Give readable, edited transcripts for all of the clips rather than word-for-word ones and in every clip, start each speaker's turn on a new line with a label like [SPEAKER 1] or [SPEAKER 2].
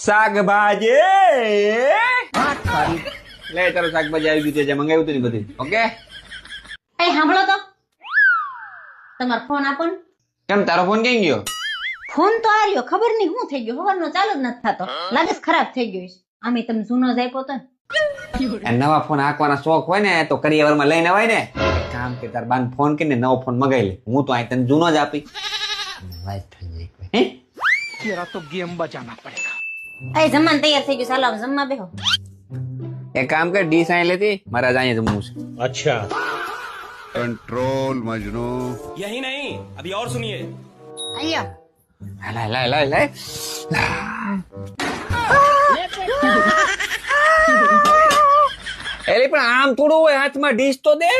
[SPEAKER 1] શાકભાજી લે તારું શાકભાજી આવી ગયું છે જે મંગાવ્યું હતું ને બધી ઓકે
[SPEAKER 2] એ સાંભળો તો તમારો ફોન આપો ને.
[SPEAKER 1] કેમ તારો ફોન ક્યાં ગયો
[SPEAKER 2] ફોન તો આ રહ્યો, ખબર નહીં શું થઈ ગયું, ખબરનો ચાલુ જ નથી થતો, લાગે છે ખરાબ થઈ ગયું છે. આમે તમે જૂનો જ આપ્યો તો ને.
[SPEAKER 1] આ નવા ફોન હાંકવાના શોખ હોય ને તો કરિયાવરમાં લઈને આવાય ને. એક કામ કે તાર બાન ફોન કરીને નવો ફોન મગાવી લે, હું તો આ તને જૂનો જ આપી વાત થઈ જાય હે.
[SPEAKER 3] तेरा तो गेम बचाना पड़ेगा।
[SPEAKER 2] એ જમવાનું તૈયાર થઈ ગયું, ચાલો હવે જમવા બેહો.
[SPEAKER 1] એક કામ કર ડીશ અહીં લેતી, મારે આજ અહીંયા જમવું છે.
[SPEAKER 4] अच्छा
[SPEAKER 5] कंट्रोल मजनू।
[SPEAKER 4] यही नहीं अभी और सुनिए
[SPEAKER 2] અહીંયા
[SPEAKER 1] લાય લાય લાય લાય એલી પણ આમ થોડું હોય, હાથમાં ડીશ તો દે.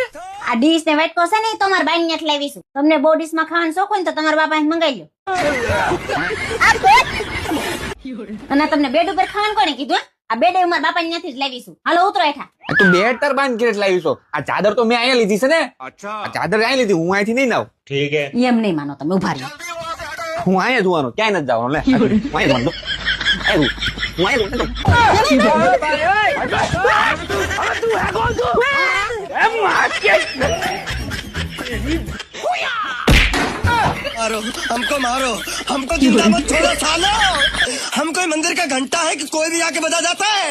[SPEAKER 2] આ ડીશ ને વાટકો છે ને એ તો મારા બાઈ ને લાવીશું. તમને બહુ ડીશ માં ખાવાનું શોખ હોય ને તો તમારા બાપા મંગાવી લો. અને તમને બેડ ઉપર ખાવાનું કોને કીધું? આ બેડ મારા બાપા ત્યાંથી જ લાવીશું. હાલો ઉતરો હેઠા.
[SPEAKER 1] તું બેડ તાર બાંધ કે લાવી છો? આ ચાદર તો મેં અહીંયા લીધી છે ને.
[SPEAKER 5] अच्छा
[SPEAKER 1] આ ચાદર અહીંયા લીધી, હું અહીંથી નહીં નાવ.
[SPEAKER 4] ठीक है
[SPEAKER 2] એમ નહીં માનો તમે, ઉભા રહ્યો.
[SPEAKER 1] હું અહીંયા જોવાનું, ક્યાંય નથી જવાનું. લે હું અહીંયા જોવાનું. હું અહીંયા
[SPEAKER 6] मारो हमको मारो, हमको जिंदा मत छोड़ो सालो। हम कोई मंदिर का घंटा है कि कोई भी आके बजा जाता है।